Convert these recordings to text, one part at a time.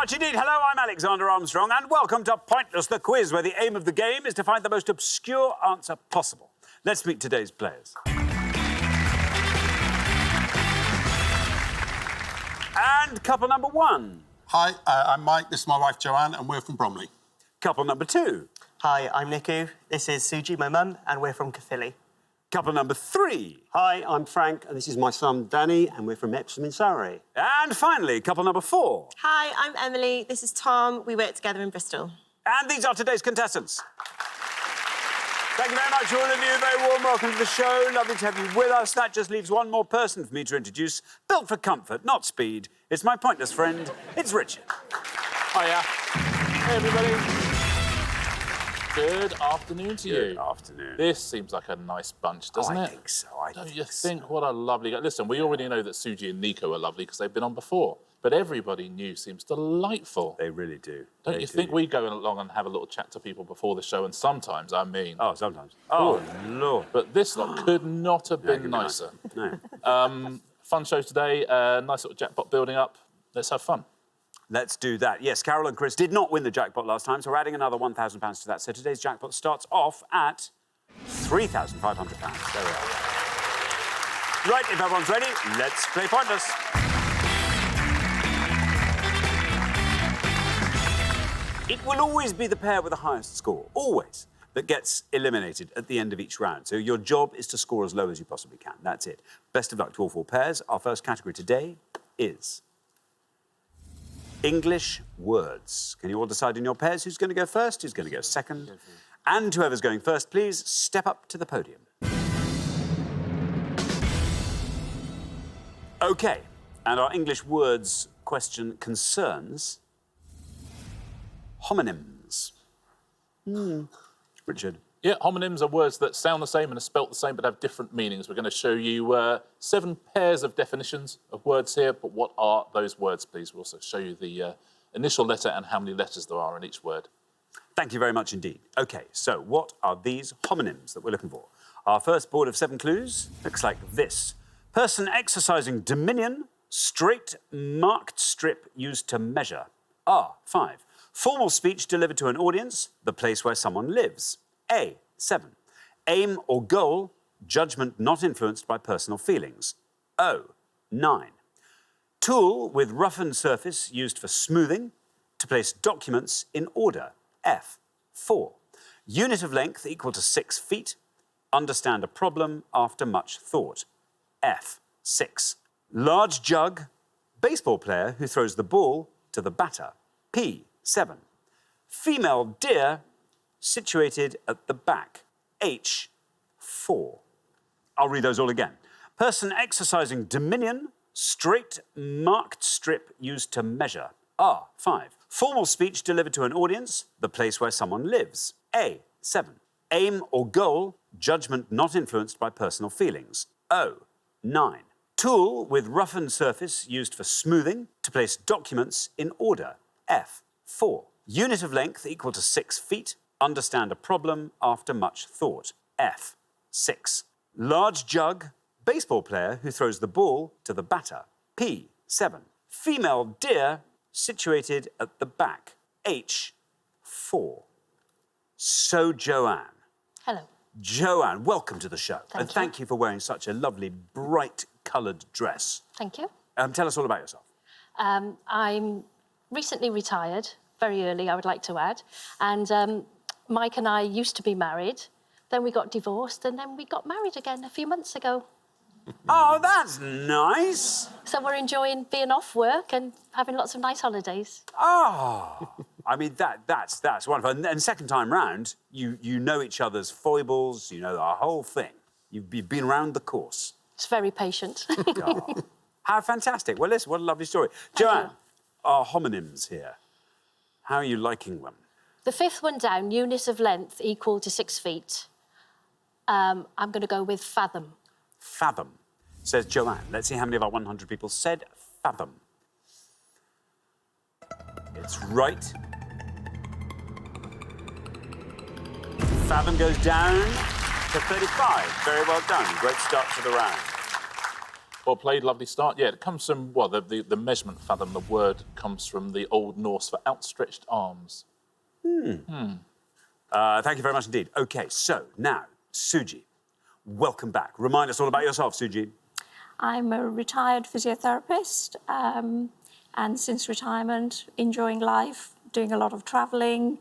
much indeed. Hello, I'm Alexander Armstrong, and welcome to Pointless the Quiz, where the aim of the game is to find the most obscure answer possible. Let's meet today's players. And couple number one. Hi, I'm Mike, this is my wife Joanne, and we're from Bromley. Couple number two. Hi, I'm Niku, this is Suji, my mum, and we're from Caerphilly. Couple number three. Hi, I'm Frank, and this is my son Danny, and we're from Epsom in Surrey. And finally, couple number four. Hi, I'm Emily, this is Tom, we work together in Bristol. And these are today's contestants. Thank you very much, all of you. Very warm welcome to the show. Lovely to have you with us. That just leaves one more person for me to introduce. Built for comfort, not speed. It's my pointless friend. It's Richard. Hiya. Hey, everybody. Good afternoon to you. Good afternoon. This seems like a nice bunch, doesn't it? I think so. Don't you think? What a lovely guy. Listen, we already know that Suji and Nico are lovely because they've been on before. But everybody new seems delightful. They really do. Don't you think we go along and have a little chat to people before the show? And sometimes, I mean... Oh, sometimes. Oh, Lord. But this lot could not have been nicer. No. Fun show today. Nice little jackpot building up. Let's have fun. Let's do that. Yes, Carol and Chris did not win the jackpot last time, so we're adding another £1,000 to that. So today's jackpot starts off at £3,500. There we are. Right, if everyone's ready, let's play Pointless. It will always be the pair with the highest score, always, that gets eliminated at the end of each round. So your job is to score as low as you possibly can. That's it. Best of luck to all four pairs. Our first category today is English words. Can you all decide in your pairs who's going to go first, who's going to go second? And whoever's going first, please step up to the podium. OK, and our English words question concerns homonyms. Richard. Yeah, homonyms are words that sound the same and are spelt the same but have different meanings. We're going to show you 7 pairs of definitions of words here, but what are those words, please? We'll also show you the initial letter and how many letters there are in each word. Thank you very much indeed. OK, so what are these homonyms that we're looking for? Our first board of 7 clues looks like this. Person exercising dominion, straight marked strip used to measure. R5. Formal speech delivered to an audience, the place where someone lives. A7. Aim or goal, judgment not influenced by personal feelings. O9. Tool with roughened surface used for smoothing, to place documents in order. F4. Unit of length equal to 6 feet, understand a problem after much thought. F6. Large jug, baseball player who throws the ball to the batter. P7. Female deer, situated at the back. H4. I'll read those all again. Person exercising dominion, straight marked strip used to measure. R5. Formal speech delivered to an audience, the place where someone lives. A7. Aim or goal, judgment not influenced by personal feelings. O9. Tool with roughened surface used for smoothing, to place documents in order. F4. Unit of length equal to 6 feet, understand a problem after much thought. F6. Large jug, baseball player who throws the ball to the batter. P7. Female deer, situated at the back. H4. So, Joanne. Hello. Joanne, welcome to the show. Thank you. Thank you for wearing such a lovely, bright-coloured dress. Thank you. Tell us all about yourself. I'm recently retired, very early, I would like to add, and Mike and I used to be married, then we got divorced, and then we got married again a few months ago. Oh, that's nice. So we're enjoying being off work and having lots of nice holidays. Oh, I mean, that's wonderful. And second time round, you know each other's foibles, you know the whole thing. You've been round the course. It's very patient. Oh, how fantastic. Well, listen, what a lovely story. Joanne, our homonyms here, how are you liking them? The fifth one down, unit of length equal to 6 feet. I'm going to go with fathom. Fathom, says Joanne. Let's see how many of our 100 people said fathom. It's right. Fathom goes down to 35. Very well done. Great start to the round. Well played, lovely start. Yeah, it comes from, well, the measurement fathom, the word comes from the Old Norse for outstretched arms. Thank you very much indeed. OK, so now, Suji, welcome back. Remind us all about yourself, Suji. I'm a retired physiotherapist, and since retirement, enjoying life, doing a lot of travelling,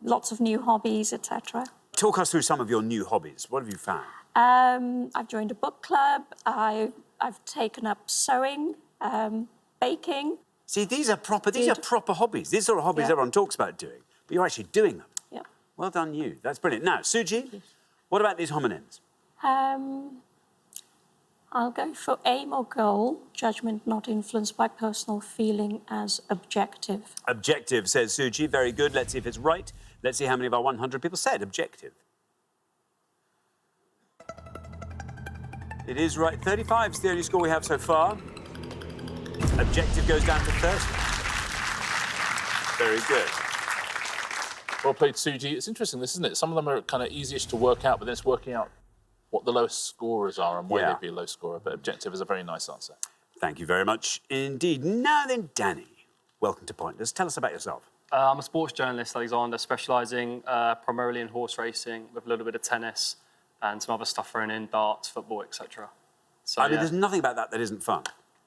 lots of new hobbies, etc. Talk us through some of your new hobbies. What have you found? I've joined a book club. I've taken up sewing, baking. See, these are proper hobbies. These are hobbies everyone talks about doing, but you're actually doing them. Yeah. Well done, you. That's brilliant. Now, Suji, what about these homonyms? I'll go for aim or goal, judgment not influenced by personal feeling as objective. Objective, says Suji. Very good. Let's see if it's right. Let's see how many of our 100 people said objective. It is right. 35 is the only score we have so far. Objective goes down to 30. Very good. Well played, Suji. It's interesting, this, isn't it? Some of them are kind of easiest to work out, but then it's working out what the lowest scorers are and why they'd be a low scorer. But objective is a very nice answer. Thank you very much indeed. Now then, Danny, welcome to Pointless. Tell us about yourself. I'm a sports journalist, Alexander, specialising primarily in horse racing with a little bit of tennis and some other stuff thrown in, darts, football, etc. So, I mean, there's nothing about that isn't fun.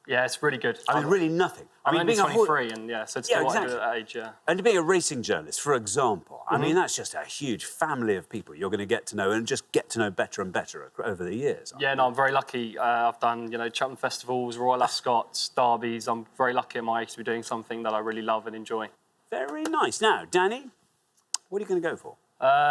Yeah, it's really good. I mean, really nothing. I'm mean, only being 23 and, so it's still what I do exactly. at that age, yeah. And being a racing journalist, for example, I mean, that's just a huge family of people you're going to get to know and just get to know better and better over the years. Yeah, no, I'm very lucky. I've done, Cheltenham festivals, Royal Ascots, derbies. I'm very lucky at my age to be doing something that I really love and enjoy. Very nice. Now, Danny, what are you going to go for?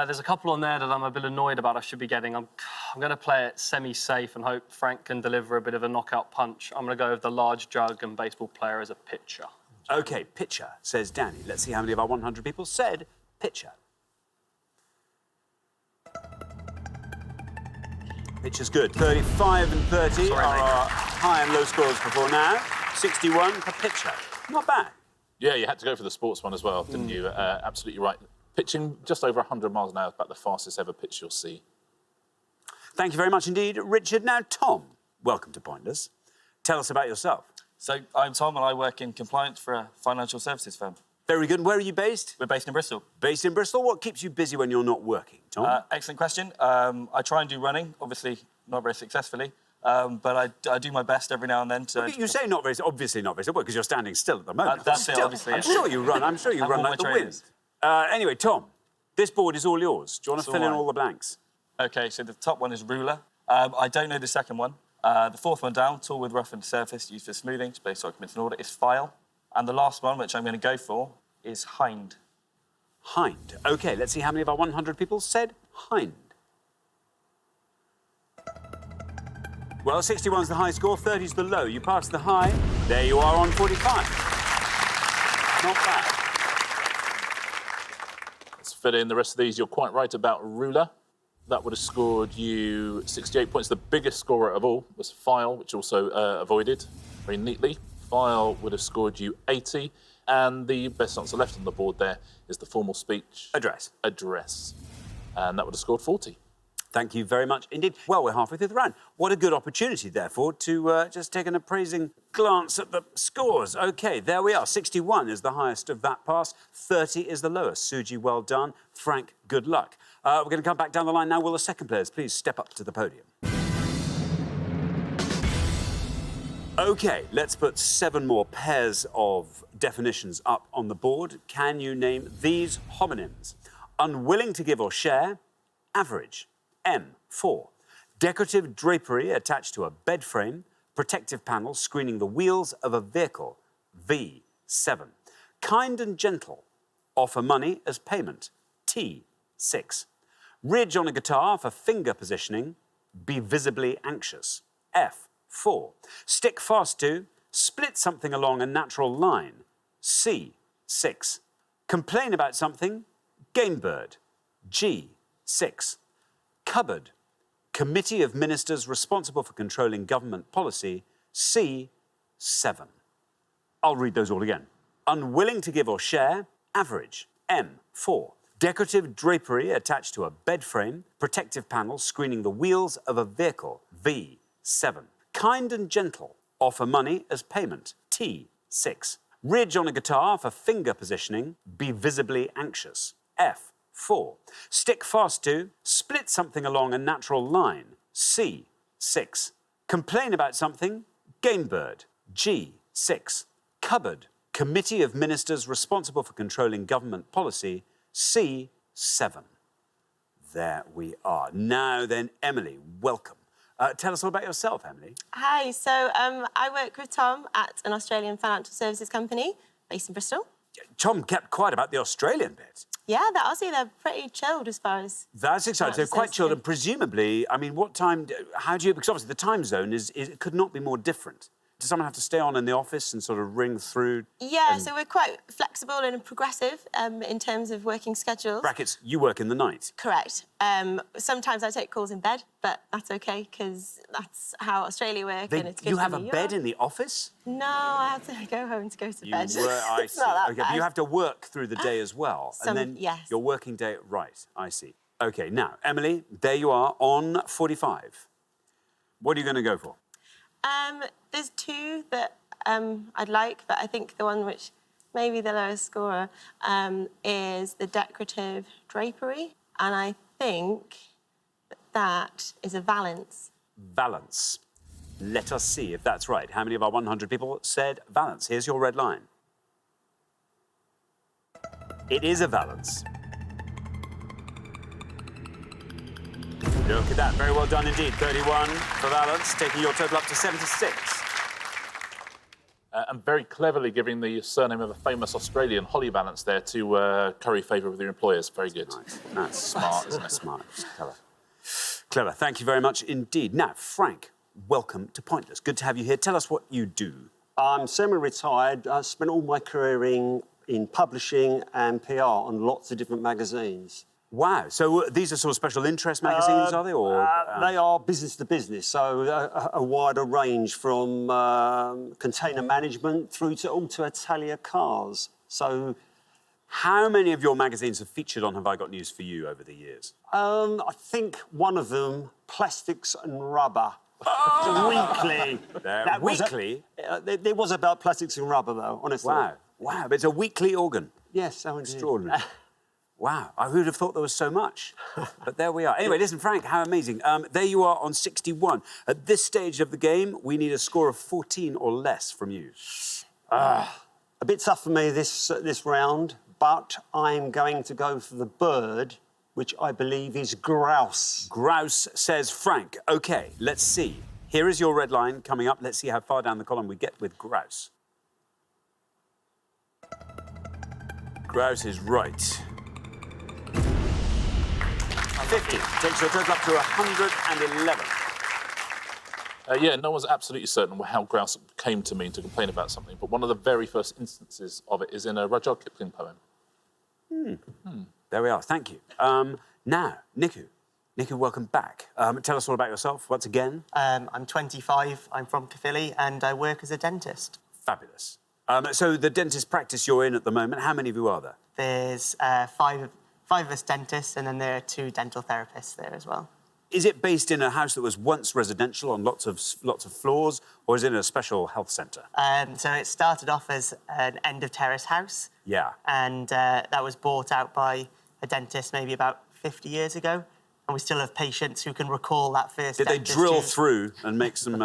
There's a couple on there that I'm a bit annoyed about I should be getting. I'm going to play it semi-safe and hope Frank can deliver a bit of a knockout punch. I'm going to go with the large jug and baseball player as a pitcher. OK, pitcher, says Danny. Let's see how many of our 100 people said pitcher. Pitcher's good. 35 and 30 are our high and low scores before now. 61 for pitcher. Not bad. Yeah, you had to go for the sports one as well, didn't you? Absolutely right. Pitching just over 100 miles an hour is about the fastest ever pitch you'll see. Thank you very much indeed, Richard. Now, Tom, welcome to Pointless. Tell us about yourself. So, I'm Tom and I work in compliance for a financial services firm. Very good. Where are you based? We're based in Bristol. Based in Bristol. What keeps you busy when you're not working, Tom? Excellent question. I try and do running, obviously not very successfully, but I do my best every now and then. To you say not very, obviously not very, because you're standing still at the moment. That's it, obviously. I'm sure you run. I'm sure you run like the wind. Anyway, Tom, this board is all yours. Do you want to fill in all the blanks? OK, so the top one is ruler. I don't know the second one. The fourth one down, tool with roughened surface used for smoothing, to place documents in order, is file. And the last one, which I'm going to go for, is hind. Hind. OK, let's see how many of our 100 people said hind. Well, 61's the high score, 30's the low. You passed the high. There you are on 45. Not bad. Let's fill in the rest of these. You're quite right about ruler. That would have scored you 68 points. The biggest scorer of all was file, which also avoided very neatly. File would have scored you 80. And the best answer left on the board there is the formal speech. Address. Address. And that would have scored 40. Thank you very much indeed. Well, we're halfway through the round. What a good opportunity, therefore, to just take an appraising glance at the scores. OK, there we are. 61 is the highest of that pass. 30 is the lowest. Suji, well done. Frank, good luck. We're going to come back down the line now. Will the second players please step up to the podium? OK, let's put 7 more pairs of definitions up on the board. Can you name these homonyms? Unwilling to give or share, average. M, 4. Decorative drapery attached to a bed frame, protective panel screening the wheels of a vehicle. V, 7. Kind and gentle. Offer money as payment. T, 6. Ridge on a guitar for finger positioning. Be visibly anxious. F, 4. Stick fast to. Split something along a natural line. C, 6. Complain about something. Game bird. G, 6. Cupboard. Committee of Ministers responsible for controlling government policy. C, 7. I'll read those all again. Unwilling to give or share, average. M, 4. Decorative drapery attached to a bed frame, protective panel screening the wheels of a vehicle. V, 7. kind and gentle, offer money as payment. T, 6. Ridge on a guitar for finger positioning, be visibly anxious. F, 4. Stick fast to, split something along a natural line. C, 6. Complain about something, game bird. G, 6. Cupboard, committee of ministers responsible for controlling government policy. C, 7. There we are. Now then, Emily, welcome. Tell us all about yourself, Emily. Hi, so I work with Tom at an Australian financial services company based in Bristol. Tom kept quiet about the Australian bit. Yeah, the Aussie, they're pretty chilled as far as... That's exciting. So quite chilled, and presumably, I mean, what time, how do you, because obviously the time zone it could not be more different. Does someone have to stay on in the office and sort of ring through? Yeah, so we're quite flexible and progressive in terms of working schedules. Brackets, you work in the night. Correct. Sometimes I take calls in bed, but that's OK, because that's how Australia work, and it's good You for have a me. bed in the office? No, I have to go home to go to bed. I It's see. not that OK, but bad. you have to work through the day as well. Some- and then yes. your working day, right, I see. OK, now, Emily, there you are on 45. What are you going to go for? There's two that I'd like, but I think the one which may be the lowest scorer is the decorative drapery, and I think that is a valance. Valance. Let us see if that's right. How many of our 100 people said valance? Here's your red line. It is a valance. Look at that. Very well done indeed. 31 for valance, taking your total up to 76. And very cleverly giving the surname of a famous Australian, Holly Valance, there to curry favour with your employers. Very good. Nice. That's smart, isn't it? Smart. Clever. Clever. Thank you very much indeed. Now, Frank, welcome to Pointless. Good to have you here. Tell us what you do. I'm semi-retired. I spent all my career in publishing and PR on lots of different magazines. Wow. So these are sort of special interest magazines, are they? Or They are business to business, so a wider range from container management through to all to Italia cars. So, how many of your magazines have featured on Have I Got News for You over the years? I think one of them, Plastics and Rubber. Weekly. Weekly? There was about plastics and rubber, though, honestly. Wow. Wow. But it's a weekly organ. Yes, so indeed. Extraordinary. Wow, I would have thought there was so much. But there we are. Anyway, listen, Frank, how amazing. There you are on 61. At this stage of the game, we need a score of 14 or less from you. A bit tough for me this round, but I'm going to go for the bird, which I believe is grouse. Grouse, says Frank. OK, let's see. Here is your red line coming up. Let's see how far down the column we get with grouse. Grouse is right. 50 takes your total up to 111. Yeah, no one's absolutely certain how grouse came to mean to complain about something, but one of the very first instances of it is in a Rudyard Kipling poem. There we are. Thank you. Now, Niku. Niku, welcome back. Tell us all about yourself once again. I'm 25, I'm from Caerphilly, and I work as a dentist. Fabulous. So the dentist practice you're in at the moment, how many of you are there? There's five of us dentists, and then there are 2 dental therapists there as well. Is it based in a house that was once residential on lots of floors, or is it in a special health centre? So it started off as an end-of-terrace house. Yeah. And that was bought out by a dentist maybe about 50 years ago. And we still have patients who can recall that first Did they dentist drill who- through and make some...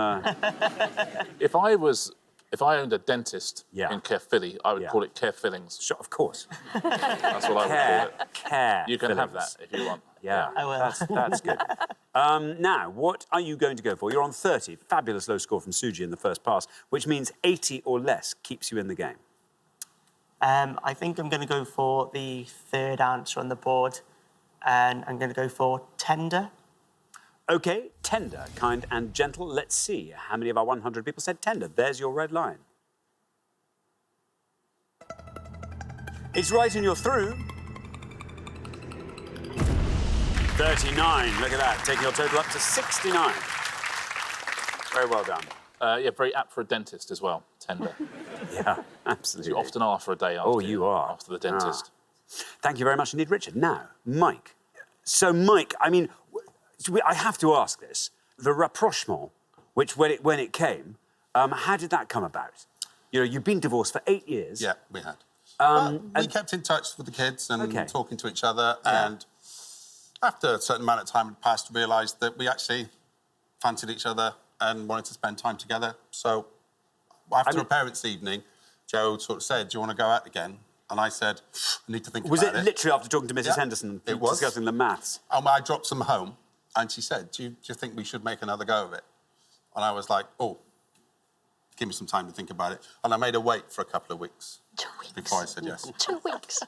If I owned a dentist in Caerphilly, I would call it Care Fillings. Sure, of course. That's what I would call it. Care You can have fillings. that if you want. Yeah, I will. that's good. Now, what are you going to go for? You're on 30. Fabulous low score from Suji in the first pass, which means 80 or less keeps you in the game. I think I'm going to go for the third answer on the board, and I'm going to go for tender. OK, tender, kind and gentle. Let's see. How many of our 100 people said tender? There's your red line. It's right and you're through. 39, look at that. Taking your total up to 69. Very well done. Yeah, very apt for a dentist as well, tender. Yeah, absolutely. You often are for a day after, you are. after the dentist. Thank you very much indeed, Richard. Now, Mike. So, Mike, I mean, I have to ask this. The rapprochement which when it came, how did that come about? You know, you've been divorced for 8 years. Yeah, we had. But we kept in touch with the kids and talking to each other. And after a certain amount of time had passed, realised that we actually fancied each other and wanted to spend time together. So after a parents' evening, Joe sort of said, do you want to go out again? And I said, I need to think about it. Was it literally after talking to Mrs. Henderson and discussing the maths? I dropped them home and she said, do you think we should make another go of it? And I was like, oh, give me some time to think about it. And I made her wait for a couple of weeks. 2 weeks. Before I said yes. 2 weeks.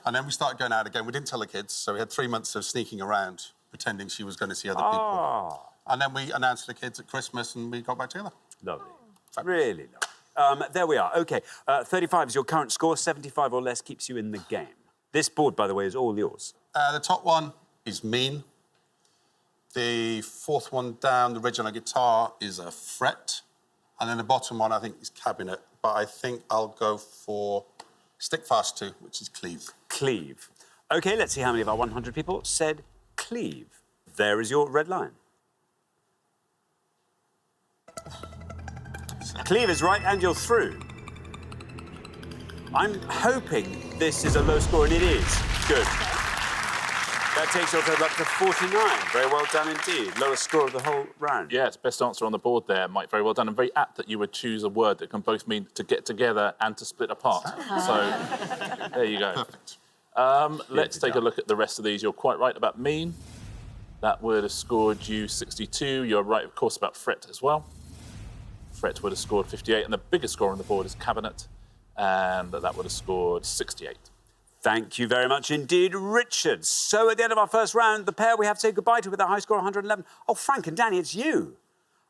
And then we started going out again. We didn't tell the kids, so we had 3 months of sneaking around, pretending she was going to see other people. And then we announced to the kids at Christmas and we got back together. Lovely. Really lovely. There we are. OK, 35 is your current score. 75 or less keeps you in the game. This board, by the way, is all yours. The top one is mean. The fourth one down, the original guitar, is a fret. And then the bottom one, I think, is cabinet. But I think I'll go for stick fast to, which is cleave. Cleave. OK, let's see how many of our 100 people said cleave. There is your red line. Cleave is right, and you're through. I'm hoping this is a low score, and it is. Good. That takes your total up to 49. Very well done indeed. Lowest score of the whole round. Yes, best answer on the board there, Mike. Very well done, and very apt that you would choose a word that can both mean to get together and to split apart. So, there you go. Perfect. Let's take a look at the rest of these. You're quite right about mean. That would have scored you 62. You're right, of course, about fret as well. Fret would have scored 58, and the biggest score on the board is cabinet, and that would have scored 68. Thank you very much indeed, Richard. So at the end of our first round, the pair we have to say goodbye to with a high score of 111. Oh, Frank and Danny, it's you.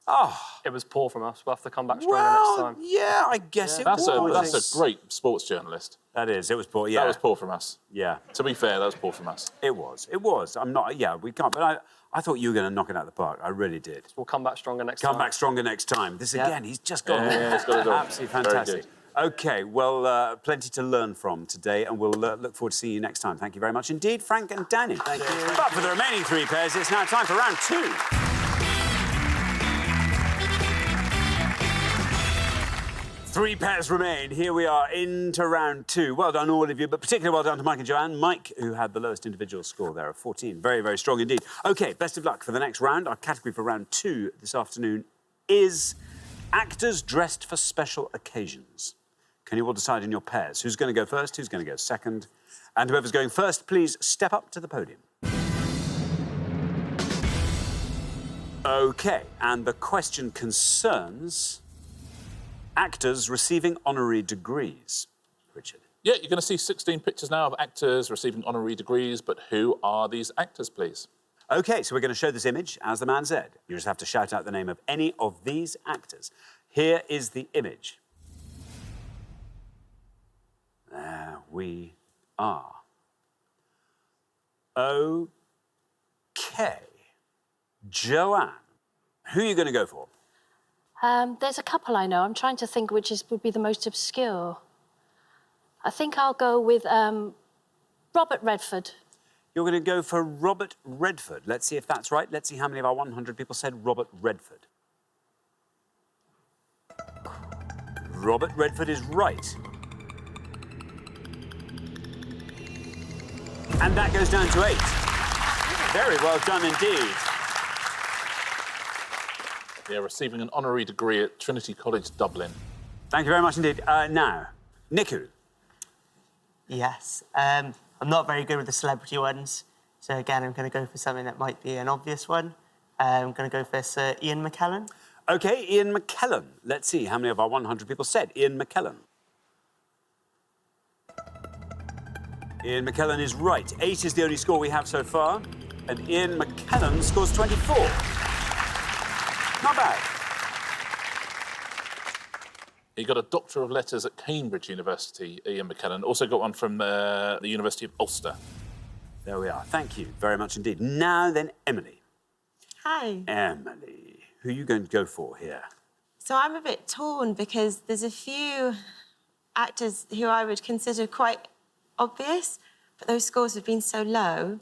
Oh. It was poor from us. We'll have to come back stronger next time. Yeah, I guess it was. That's a great sports journalist. That is. It was poor, yeah. That was poor from us. Yeah. To be fair, that was poor from us. It was. It was. I'm not... Yeah, we can't... But I thought you were going to knock it out of the park. I really did. We'll come back stronger next time. Come back stronger next time. This, again, he's just got it. He's got it all. Absolutely fantastic. OK, well, plenty to learn from today, and we'll look forward to seeing you next time. Thank you very much indeed, Frank and Danny. Thank you. But for the remaining 3 pairs, it's now time for round 2. Three pairs remain. Here we are into round 2. Well done, all of you, but particularly well done to Mike and Joanne. Mike, who had the lowest individual score there of 14. Very, very strong indeed. OK, best of luck for the next round. Our category for round 2 this afternoon is actors dressed for special occasions. Can you all decide in your pairs who's going to go first, who's going to go second? And whoever's going first, please step up to the podium. OK, and the question concerns actors receiving honorary degrees. Richard. Yeah, you're going to see 16 pictures now of actors receiving honorary degrees, but who are these actors, please? OK, so we're going to show this image, as the man said. You just have to shout out the name of any of these actors. Here is the image. There we are. OK. Joanne, who are you going to go for? There's a couple I know. I'm trying to think which would be the most obscure. I think I'll go with Robert Redford. You're going to go for Robert Redford. Let's see if that's right. Let's see how many of our 100 people said Robert Redford. Robert Redford is right. And that goes down to 8. Very well done indeed. Yeah, receiving an honorary degree at Trinity College, Dublin. Thank you very much indeed. Now, Niku. Yes. I'm not very good with the celebrity ones. So, again, I'm going to go for something that might be an obvious one. I'm going to go for Sir Ian McKellen. OK, Ian McKellen. Let's see how many of our 100 people said Ian McKellen. Ian McKellen is right. 8 is the only score we have so far. And Ian McKellen scores 24. Not bad. He got a Doctor of Letters at Cambridge University, Ian McKellen. Also got one from the University of Ulster. There we are. Thank you very much indeed. Now then, Emily. Hi. Emily, who are you going to go for here? So I'm a bit torn because there's a few actors who I would consider quite obvious, but those scores have been so low.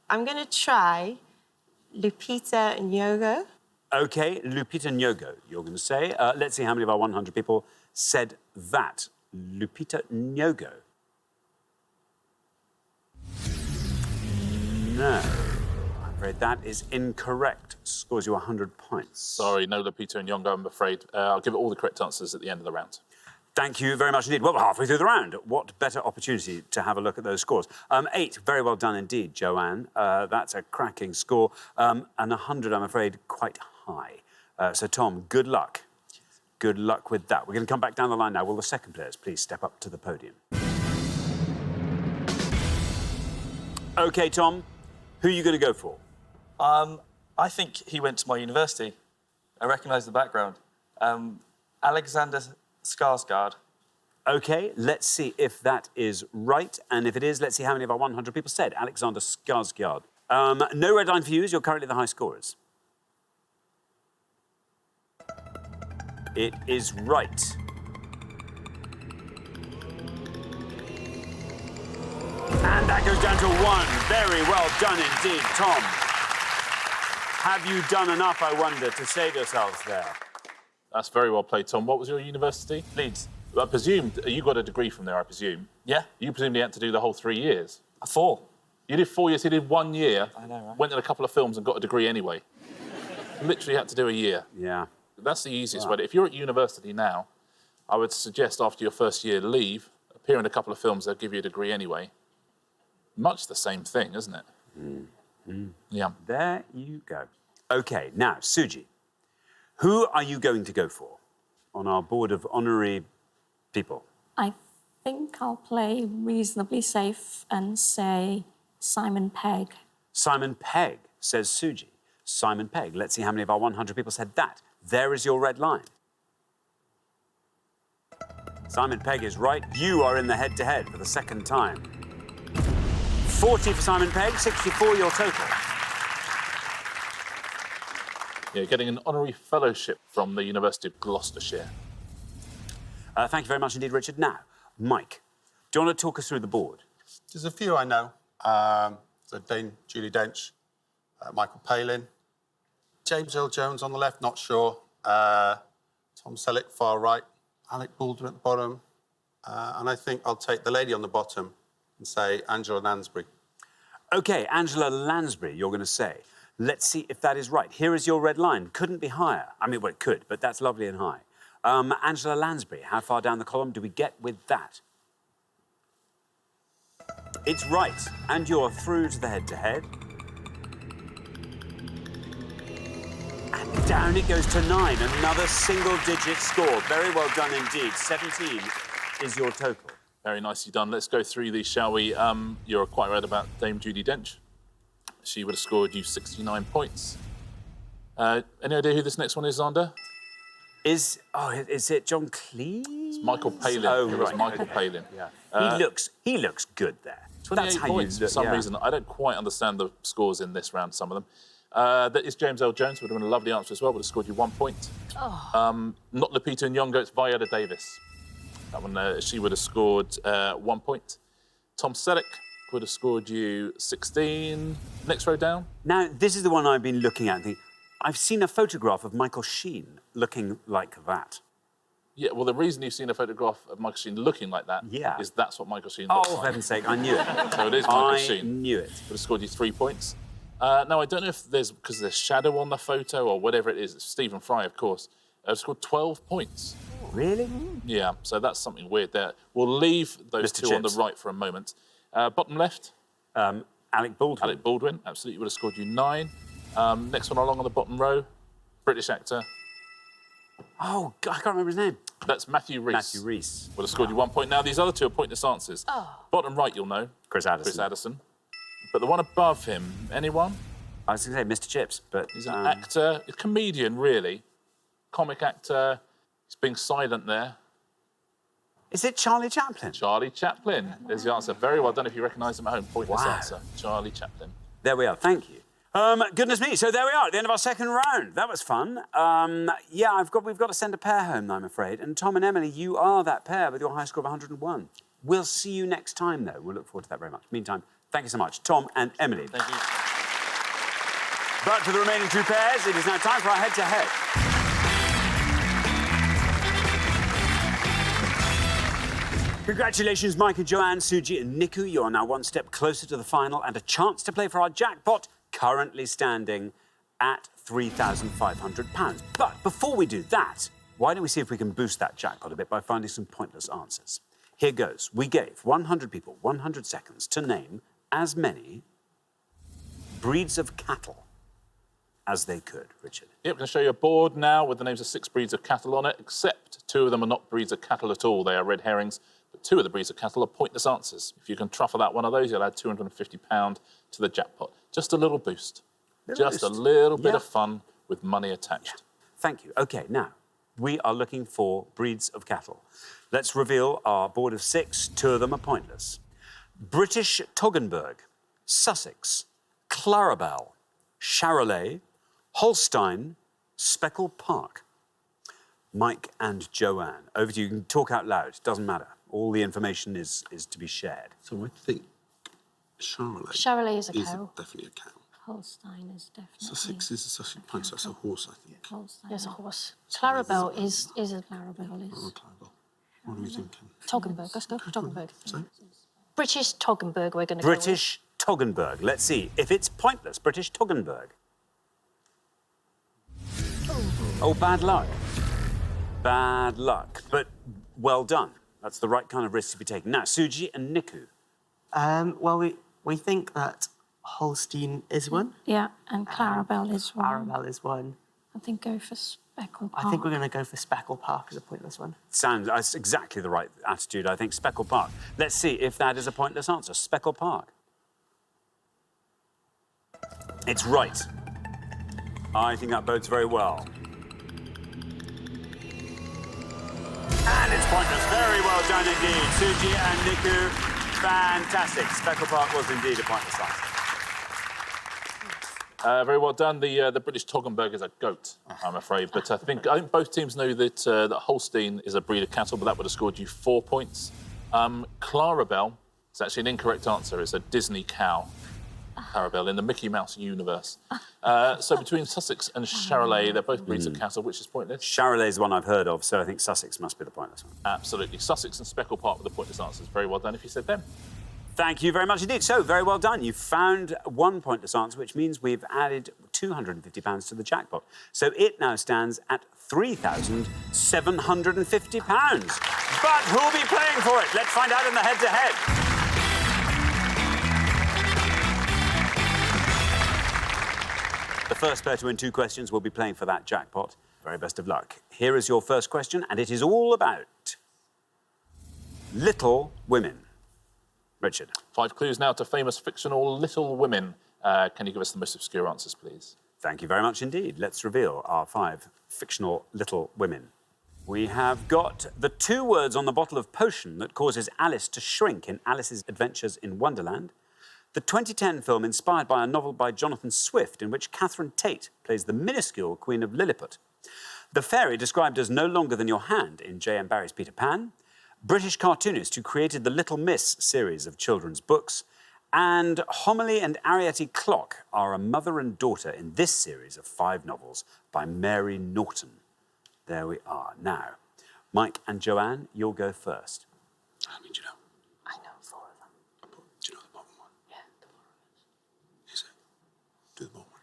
I'm going to try Lupita Nyong'o. OK, Lupita Nyong'o, you're going to say. Let's see how many of our 100 people said that. Lupita Nyong'o. No. I'm afraid that is incorrect. Scores you 100 points. Sorry, no Lupita Nyong'o, I'm afraid. I'll give it all the correct answers at the end of the round. Thank you very much indeed. Well, we're halfway through the round. What better opportunity to have a look at those scores? 8, very well done indeed, Joanne. That's a cracking score. And 100, I'm afraid, quite high. So, Tom, good luck. Good luck with that. We're going to come back down the line now. Will the second players please step up to the podium? OK, Tom, who are you going to go for? I think he went to my university. I recognise the background. Alexander Skarsgård. OK, let's see if that is right. And if it is, let's see how many of our 100 people said Alexander Skarsgård. No red line for you, as you're currently the high scorers. It is right. And that goes down to 1. Very well done indeed, Tom. Have you done enough, I wonder, to save yourselves there? That's very well played, Tom. What was your university? Leeds. I presumed you got a degree from there, I presume. Yeah. You presumably had to do the whole 3 years. 4. You did 4 years, he did 1 year. I know, right? Went in a couple of films and got a degree anyway. Literally had to do a year. Yeah. That's the easiest way. If you're at university now, I would suggest after your first year, leave, appear in a couple of films, they'll give you a degree anyway. Much the same thing, isn't it? Yeah. There you go. OK, now, Suji, who are you going to go for on our board of honorary people? I think I'll play reasonably safe and say Simon Pegg. Simon Pegg, says Suji. Simon Pegg. Let's see how many of our 100 people said that. There is your red line. Simon Pegg is right. You are in the head-to-head for the second time. 40 for Simon Pegg, 64 your total. Yeah, getting an honorary fellowship from the University of Gloucestershire. Thank you very much indeed, Richard. Now, Mike, do you want to talk us through the board? There's a few I know. So Dane, Judi Dench, Michael Palin, James Earl Jones on the left, not sure. Tom Selleck, far right. Alec Baldwin at the bottom. And I think I'll take the lady on the bottom and say Angela Lansbury. OK, Angela Lansbury, you're going to say. Let's see if that is right. Here is your red line. Couldn't be higher. I mean, well, it could, but that's lovely and high. Angela Lansbury, how far down the column do we get with that? It's right, and you're through to the head-to-head. And down it goes to 9, another single-digit score. Very well done indeed. 17 is your total. Very nicely done. Let's go through these, shall we? You're quite right about Dame Judi Dench. She would have scored you 69 points. Any idea who this next one is, Xander? Is it John Cleese? It's Michael Palin. Oh, it was right. Michael Palin. Yeah. He looks good there. 28 points for some reason. I don't quite understand the scores in this round, some of them. That is James L. Jones, would have been a lovely answer as well, would have scored you 1 point. Oh. Not Lupita Nyong'o, it's Viola Davis. That one, she would have scored 1 point. Tom Selleck would have scored you 16. Next row down. Now, this is the one I've been looking at and thinking, I've seen a photograph of Michael Sheen looking like that. Yeah, well, the reason you've seen a photograph of Michael Sheen looking like that is that's what Michael Sheen looks like. Oh, for heaven's sake, I knew it. So it is Michael Sheen. I knew it. Would have scored you 3 points. Now, I don't know if because there's shadow on the photo or whatever it is. It's Stephen Fry, of course. Scored 12 points. Really? Yeah, so that's something weird there. We'll leave those Mr. two on the right for a moment. Bottom left. Alec Baldwin. Alec Baldwin, absolutely would have scored you 9. Next one along on the bottom row, British actor. Oh, God, I can't remember his name. That's Matthew Rhys. Matthew Rhys. Would have scored you 1 point. Now, these other two are pointless answers. Oh. Bottom right, you'll know. Chris Addison. Chris Addison. But the one above him, anyone? I was going to say Mr. Chips, but... He's an actor, a comedian, really. Comic actor. He's being silent there. Is it Charlie Chaplin? Charlie Chaplin. There's the answer. Very well done if you recognise him at home. Pointless answer. Charlie Chaplin. There we are. Thank you. Goodness me. So there we are at the end of our second round. That was fun. Yeah, we've got to send a pair home, I'm afraid. And Tom and Emily, you are that pair with your high score of 101. We'll see you next time, though. We'll look forward to that very much. Meantime, thank you so much, Tom and Emily. Thank you. But for the remaining two pairs, it is now time for our head-to-head. Congratulations, Mike and Joanne, Suji and Niku. You are now one step closer to the final and a chance to play for our jackpot, currently standing at £3,500. But before we do that, why don't we see if we can boost that jackpot a bit by finding some pointless answers. Here goes. We gave 100 people 100 seconds to name as many breeds of cattle as they could, Richard. Yep, I'm going to show you a board now with the names of 6 breeds of cattle on it, except 2 of them are not breeds of cattle at all. They are red herrings, but 2 of the breeds of cattle are pointless answers. If you can truffle out one of those, you'll add £250 to the jackpot. Just a little boost. Just a little bit of fun with money attached. Yeah. Thank you. OK, now, we are looking for breeds of cattle. Let's reveal our board of 6. 2 of them are pointless. British Toggenburg, Sussex, Clarabelle, Charolais, Holstein, Speckle Park. Mike and Joanne, over to you. You can talk out loud. Doesn't matter. All the information is to be shared. So I think Charolais. Charolais is a cow. Definitely a cow. Holstein is definitely... Sussex is a Sussex pint, so that's a horse, I think. Holstein. There's a horse. Clarabelle is a... Clarabelle is... Oh, Clarabelle. What are we thinking? Toggenburg. Let's go for Toggenburg. Sorry? British Toggenburg we're going to go with. British Toggenburg. Let's see. If it's pointless, British Toggenburg. Oh, bad luck. Bad luck. But well done. That's the right kind of risk to be taking. Now, Suji and Niku. Well, we think that Holstein is one. Yeah, and Clarabelle is one. Clarabelle is one. I think go for Speckle Park. I think we're going to go for Speckle Park as a pointless one. That's exactly the right attitude, I think. Speckle Park. Let's see if that is a pointless answer. Speckle Park. It's right. I think that bodes very well. And it's pointless. Very well done indeed. Suji and Niku, fantastic. Speckle Park was indeed a pointless answer. Very well done. The British Toggenburg is a goat, I'm afraid. But I think both teams know that that Holstein is a breed of cattle, but that would have scored you 4 points. Clarabelle is actually an incorrect answer. It's a Disney cow. Clarabelle in the Mickey Mouse universe. So between Sussex and Charolais, they're both breeds of cattle, which is pointless. Charolais is one I've heard of, so I think Sussex must be the pointless one. Absolutely. Sussex and Speckle Park were the pointless answers. Very well done if you said them. Thank you very much indeed. So, very well done. You found one pointless answer, which means we've added £250 to the jackpot. So it now stands at £3,750. But who'll be playing for it? Let's find out in the head-to-head. The first pair to win 2 questions will be playing for that jackpot. Very best of luck. Here is your first question, and it is all about Little Women. Richard. 5 clues now to famous fictional Little Women. Can you give us the most obscure answers, please? Thank you very much indeed. Let's reveal our 5 fictional Little Women. We have got the 2 words on the bottle of potion that causes Alice to shrink in Alice's Adventures in Wonderland. The 2010 film inspired by a novel by Jonathan Swift in which Catherine Tate plays the minuscule Queen of Lilliput. The fairy described as no longer than your hand in J.M. Barrie's Peter Pan. British cartoonist who created the Little Miss series of children's books, and Homonyms and Ariety Clock are a mother and daughter in this series of 5 novels by Mary Norton. There we are. Now, Mike and Joanne, you'll go first. How many do you know? I know 4 of them. Do you know the bottom one? Yeah, the borrowers. Is it? Do the bottom one.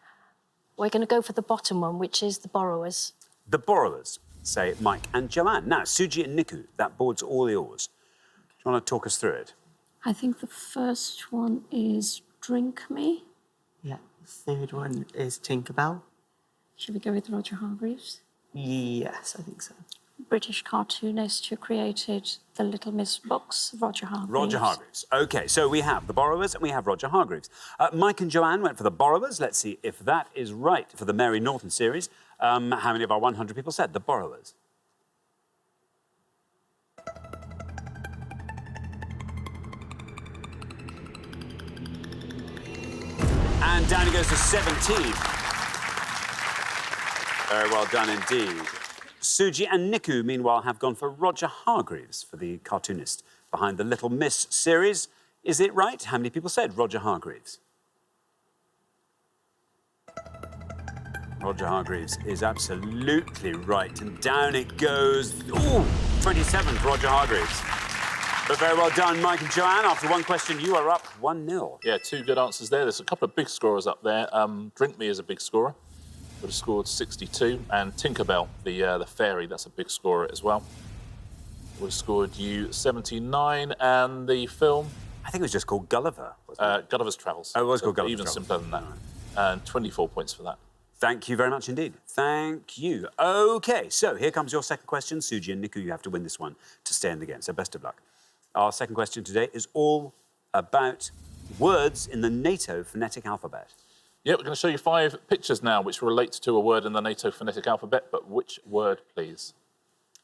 We're going to go for the bottom one, which is the borrowers. The borrowers, say Mike and Joanne. Now, Suji and Niku, that board's all yours. Do you want to talk us through it? I think the first one is Drink Me. Yeah, the third one is Tinkerbell. Should we go with Roger Hargreaves? Yes, I think so. British cartoonist who created the Little Miss books, Roger Hargreaves. Roger Hargreaves. OK, so we have the borrowers and we have Roger Hargreaves. Mike and Joanne went for the borrowers. Let's see if that is right for the Mary Norton series. How many of our 100 people said the borrowers? And down it goes to 17. Very well done indeed. Suji and Niku, meanwhile, have gone for Roger Hargreaves for the cartoonist behind the Little Miss series. Is it right? How many people said Roger Hargreaves? Roger Hargreaves is absolutely right. And down it goes. Ooh, 27 for Roger Hargreaves. But very well done, Mike and Joanne. After one question, you are up 1-0. Yeah, 2 good answers there. There's a couple of big scorers up there. Drink Me is a big scorer. Would have scored 62. And Tinkerbell, the fairy, that's a big scorer as well. Would have scored you 79. And the film... I think it was just called Gulliver. Wasn't it? Gulliver's Travels. Oh, it was called Gulliver's Even Travels. simpler than that. And 24 points for that. Thank you very much indeed. Thank you. OK, so here comes your second question. Suji and Niku, you have to win this one to stay in the game, so best of luck. Our second question today is all about words in the NATO phonetic alphabet. Yeah, we're going to show you 5 pictures now which relate to a word in the NATO phonetic alphabet, but which word, please?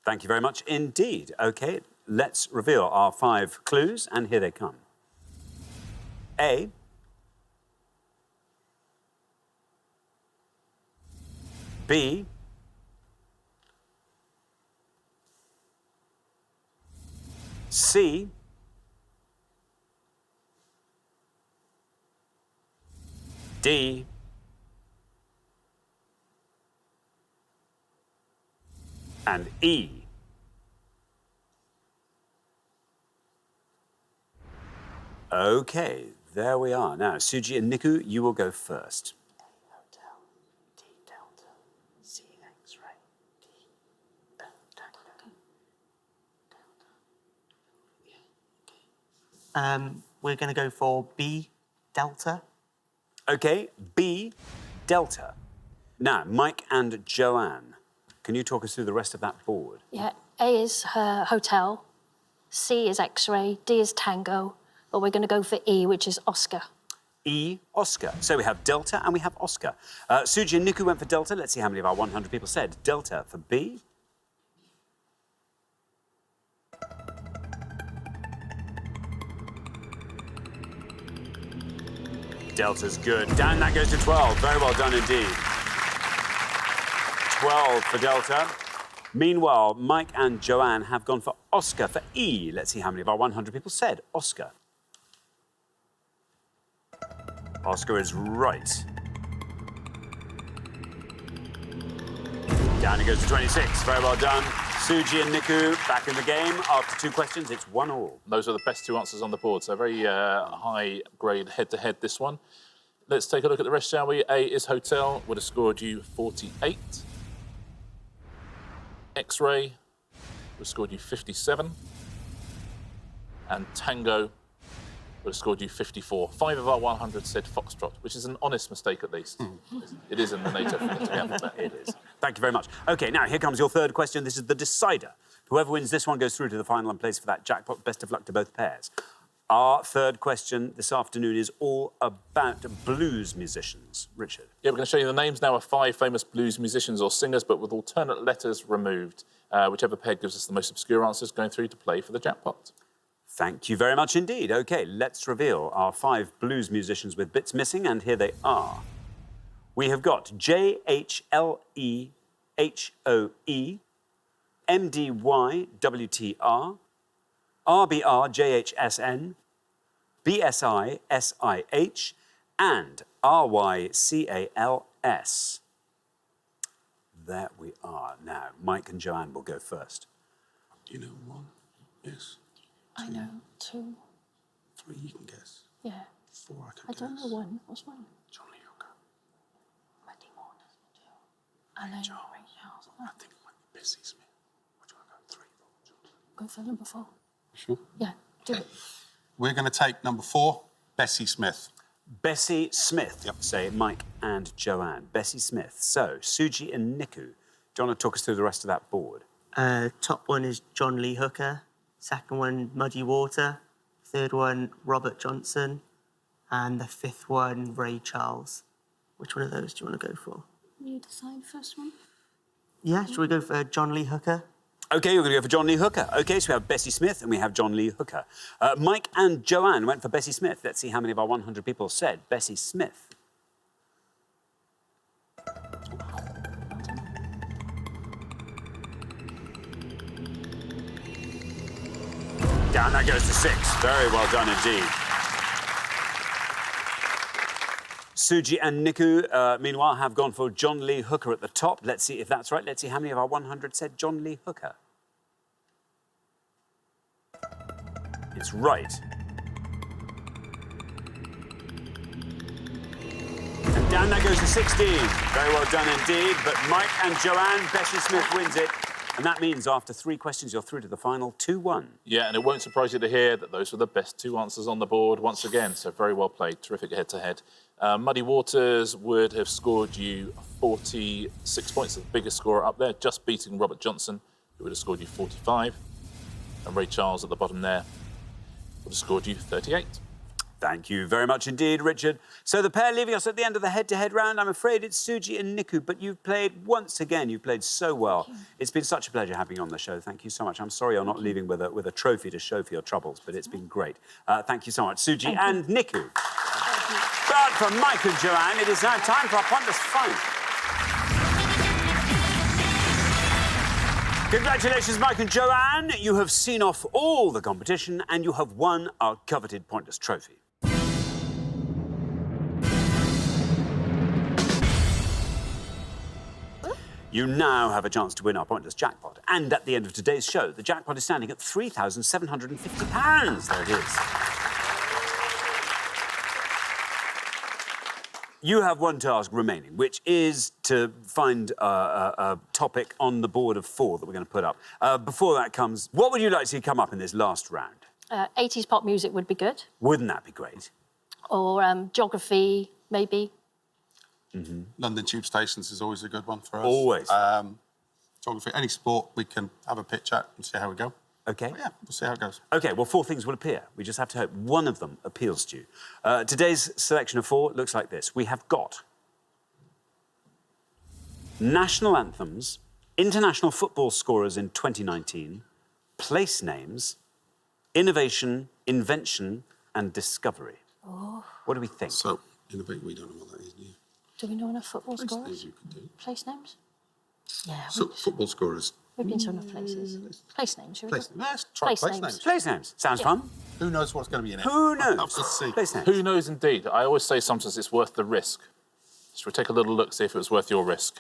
Thank you very much indeed. OK, let's reveal our 5 clues, and here they come. A. B. C. D. And E. OK, there we are. Now, Suji and Niku, you will go first. Hotel, D Delta, C X-ray, D Tango. We're going to go for B Delta. OK, B, Delta. Now, Mike and Joanne, can you talk us through the rest of that board? Yeah, A is hotel, C is X-ray, D is tango, but we're going to go for E, which is Oscar. E, Oscar. So we have Delta and we have Oscar. Suji and Niku went for Delta. Let's see how many of our 100 people said Delta for B. Delta's good. Down that goes to 12. Very well done indeed. 12 for Delta. Meanwhile, Mike and Joanne have gone for Oscar for E. Let's see how many of our 100 people said Oscar. Oscar is right. Down it goes to 26. Very well done. Suji and Niku back in the game. After 2 questions, it's 1-1. Those are the best 2 answers on the board, so very high grade head-to-head this one. Let's take a look at the rest, shall we? A is hotel, would have scored you 48. X-ray would have scored you 57. And tango would have scored you 54. 5 of our 100 said foxtrot, which is an honest mistake at least. It is in the NATO phonetic alphabet. It is. Thank you very much. OK, now here comes your third question. This is the decider. Whoever wins this one goes through to the final and plays for that jackpot. Best of luck to both pairs. Our third question this afternoon is all about blues musicians. Richard. Yeah, we're going to show you the names now of 5 famous blues musicians or singers, but with alternate letters removed. Whichever pair gives us the most obscure answers going through to play for the jackpot. Thank you very much indeed. OK, let's reveal our 5 blues musicians with bits missing, and here they are. We have got J-H-L-E-H-O-E, M-D-Y-W-T-R, R-B-R-J-H-S-N, B-S-I-S-I-H, and R-Y-C-A-L-S. There we are. Now, Mike and Joanne will go first. You know 1? Yes. 2, I know 2. 3 you can guess. Yeah. 4 I can I guess. don't know 1. What's 1? John Lee Hooker. I know. I think it might be Bessie Smith. What do you want to go? 3, 4? Go for number 4. Sure. Yeah, do it. We're going to take number 4, Bessie Smith. Bessie Smith, Yep. say Mike and Joanne. Bessie Smith. So, Suji and Niku, do you want to talk us through the rest of that board? Top one is John Lee Hooker. Second one, Muddy Water. Third one, Robert Johnson. And the 5th one, Ray Charles. Which one of those do you want to go for? You decide first one. Yeah, should we go for John Lee Hooker? OK, you're going to go for John Lee Hooker. OK, so we have Bessie Smith and we have John Lee Hooker. Mike and Joanne went for Bessie Smith. Let's see how many of our 100 people said Bessie Smith. Down that goes to 6. Very well done indeed. Suji and Niku, meanwhile, have gone for John Lee Hooker at the top. Let's see if that's right. Let's see how many of our 100 said John Lee Hooker. It's right. And down that goes to 16. Very well done indeed. But Mike and Joanne, Bessie Smith wins it. And that means after 3 questions, you're through to the final 2-1. Yeah, and it won't surprise you to hear that those were the best 2 answers on the board once again. So very well played. Terrific head-to-head. Muddy Waters would have scored you 46 points, the biggest scorer up there, just beating Robert Johnson, who would have scored you 45. And Ray Charles at the bottom there would have scored you 38. Thank you very much indeed, Richard. So the pair leaving us at the end of the head-to-head round, I'm afraid it's Suji and Niku, but you've played once again. You've played so well. It's been such a pleasure having you on the show. Thank you so much. I'm sorry you're not leaving with a trophy to show for your troubles, but it's been great. Thank you so much, Suji and Niku. But from Mike and Joanne, it is now time for our pointless final. Congratulations, Mike and Joanne. You have seen off all the competition and you have won our coveted pointless trophy. You now have a chance to win our pointless jackpot. And at the end of today's show, the jackpot is standing at £3,750. There it is. You have one task remaining, which is to find a topic on the board of 4 that we're going to put up. Before that comes, what would you like to see come up in this last round? 80s pop music would be good. Wouldn't that be great? Or geography, maybe. Mm-hmm. London tube stations is always a good one for us. Always. Geography, any sport, we can have a pitch at and see how we go. OK. But yeah, we'll see how it goes. OK, well, 4 things will appear. We just have to hope one of them appeals to you. Today's selection of 4 looks like this. We have got national anthems, international football scorers in 2019, place names, innovation, invention and discovery. Oh. What do we think? So, innovate, we don't know what that is, do you? Do we know enough football Place scorers? names you could do. Place names? Yeah. So, football scorers. We've been to enough places. Place names, should we Place go? names. Let's try place names. Place names. Sounds fun. Who knows what's going to be in it? Who knows? Let's see. Place names. Who knows indeed? I always say sometimes it's worth the risk. So we'll take a little look, see if it was worth your risk.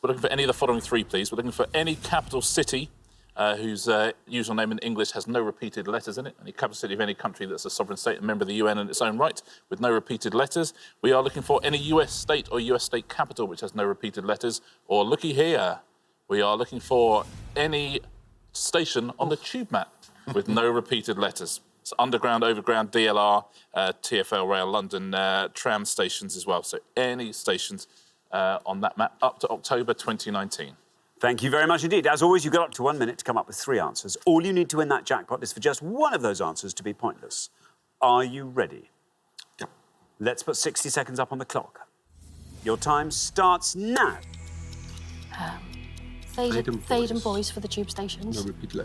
We're looking for any of the following 3, please. We're looking for any capital city whose usual name in English has no repeated letters in it. Any capital city of any country that's a sovereign state, a member of the UN in its own right, with no repeated letters. We are looking for any US state or US state capital which has no repeated letters. Or looky here, we are looking for any station on the tube map with no repeated letters. It's underground, overground, DLR, TfL Rail, London tram stations as well. So any stations on that map up to October 2019. Thank you very much indeed. As always, you've got up to 1 minute to come up with 3 answers. All you need to win that jackpot is for just one of those answers to be pointless. Are you ready? Yep. Let's put 60 seconds up on the clock. Your time starts now. Thaden Boys for the tube stations. No repeat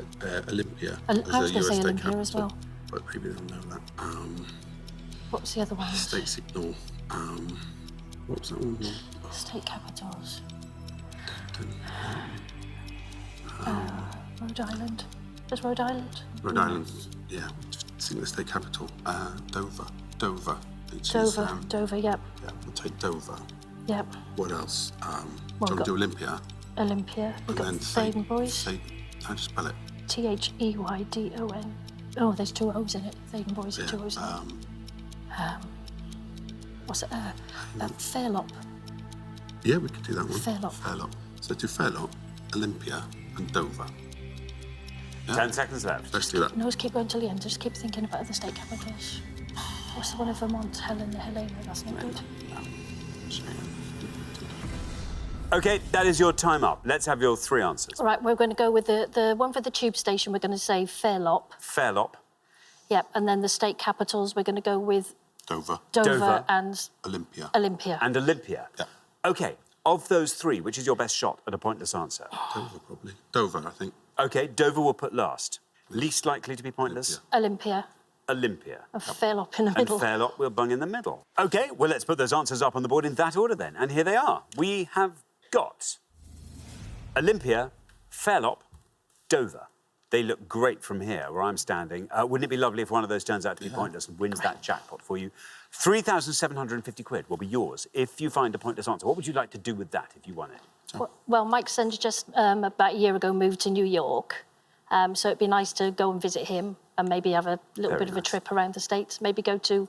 Olympia. I was going to say Olympia as well. But maybe they'll know that. What's the other one? State signal. What was that one? State capitals. Rhode Island. There's Rhode Island. Rhode Island, yeah. Think the state capital. Dover. Dover. Dover, yep. Yeah, we'll take Dover. Yep. What else? Well, do we do Olympia? Olympia. We've got Thaden Boys. How do you spell it? Theydon. Oh, there's 2 O's in it. Thaden Boys Yeah, are 2 O's in it. What's it? Fairlop. Yeah, we could do that one. Fairlop. So do Fairlop, Olympia and Dover. Yeah? 10 seconds left. Let's do that. No, just keep going till the end. Just keep thinking about other state capitals. What's the one in Vermont? Helena. That's not good. OK, that is your time up. Let's have your 3 answers. All right, we're going to go with the one for the tube station. We're going to say Fairlop. Fairlop. Yep, and then the state capitals, we're going to go with Dover. Dover and Olympia. And Olympia. Yeah. OK, of those 3, which is your best shot at a pointless answer? Dover, probably. Dover, I think. OK, Dover will put last. Least likely to be pointless? Olympia. Olympia. And Fairlop in the middle. And Fairlop will bung in the middle. OK, well, let's put those answers up on the board in that order then. And here they are. We have got Olympia, Fairlop, Dover. They look great from here, where I'm standing. Wouldn't it be lovely if one of those turns out to be pointless and wins that jackpot for you? 3,750 quid will be yours if you find a pointless answer. What would you like to do with that if you won it? Well, Mike's son just about a year ago moved to New York, so it'd be nice to go and visit him and maybe have a little bit of a trip around the States, maybe go to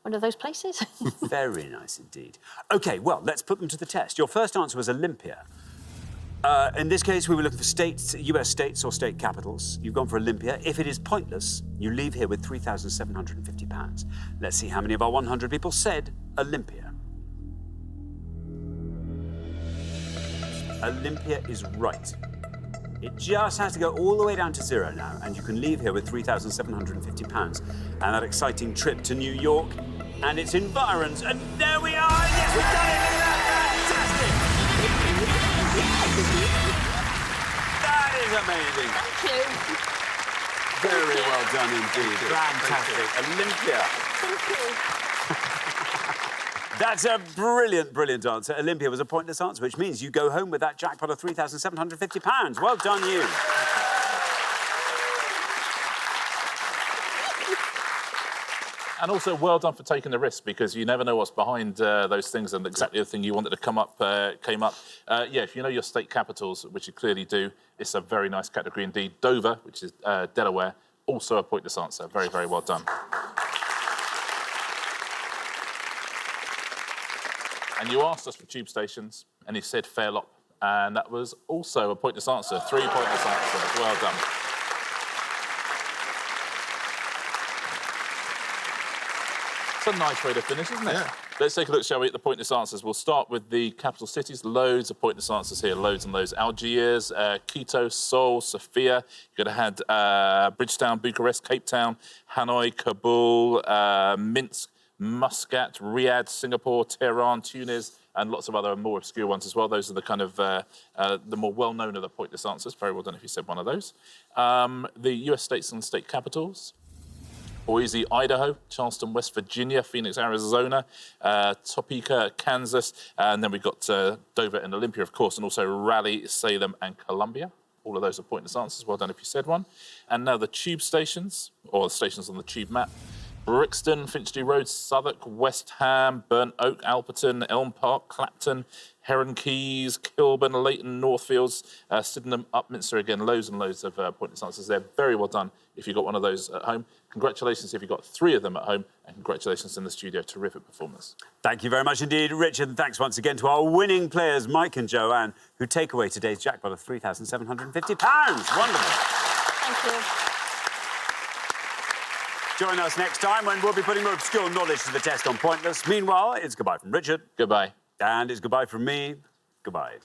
one of those places. Very nice indeed. OK, well, let's put them to the test. Your first answer was Olympia. In this case, we were looking for states, US states or state capitals. You've gone for Olympia. If it is pointless, you leave here with £3,750. Let's see how many of our 100 people said Olympia. Olympia is right. It just has to go all the way down to 0 now, and you can leave here with £3,750 and that exciting trip to New York and its environs. And there we are! Yes, we've done it! Look at that! Fantastic! That is amazing. Thank you. Very well done indeed. Fantastic. Olympia. Thank you. That's a brilliant, brilliant answer. Olympia was a pointless answer, which means you go home with that jackpot of £3,750. Well done, you. And also, well done for taking the risk, because you never know what's behind those things, and exactly the thing you wanted to come up came up. Yeah, if you know your state capitals, which you clearly do, it's a very nice category indeed. Dover, which is Delaware, also a pointless answer. Very, very well done. And you asked us for tube stations, and you said Fairlop, and that was also a pointless answer. 3 pointless answers. Well done. It's a nice way to finish, isn't it? Yeah. Let's take a look, shall we, at the pointless answers. We'll start with the capital cities. Loads of pointless answers here, loads and loads. Algiers, Quito, Seoul, Sofia. You could have had Bridgetown, Bucharest, Cape Town, Hanoi, Kabul, Minsk, Muscat, Riyadh, Singapore, Tehran, Tunis, and lots of other more obscure ones as well. Those are the kind of the more well-known of the pointless answers. Very well done if you said one of those. The US states and state capitals. Boise, Idaho, Charleston, West Virginia, Phoenix, Arizona, Topeka, Kansas, and then we've got Dover and Olympia, of course, and also Raleigh, Salem, and Columbia. All of those are pointless answers. Well done if you said one. And now the tube stations, or the stations on the tube map. Brixton, Finchley Road, Southwark, West Ham, Burnt Oak, Alperton, Elm Park, Clapton, Heron Keys, Kilburn, Leighton, Northfields, Sydenham, Upminster. Again, loads and loads of pointless answers there. Very well done if you got one of those at home. Congratulations if you got 3 of them at home, and congratulations in the studio. Terrific performance. Thank you very much indeed, Richard, and thanks once again to our winning players, Mike and Joanne, who take away today's jackpot of £3,750. Wonderful. Thank you. Join us next time when we'll be putting more obscure knowledge to the test on Pointless. Meanwhile, it's goodbye from Richard. Goodbye. And it's goodbye from me. Goodbye.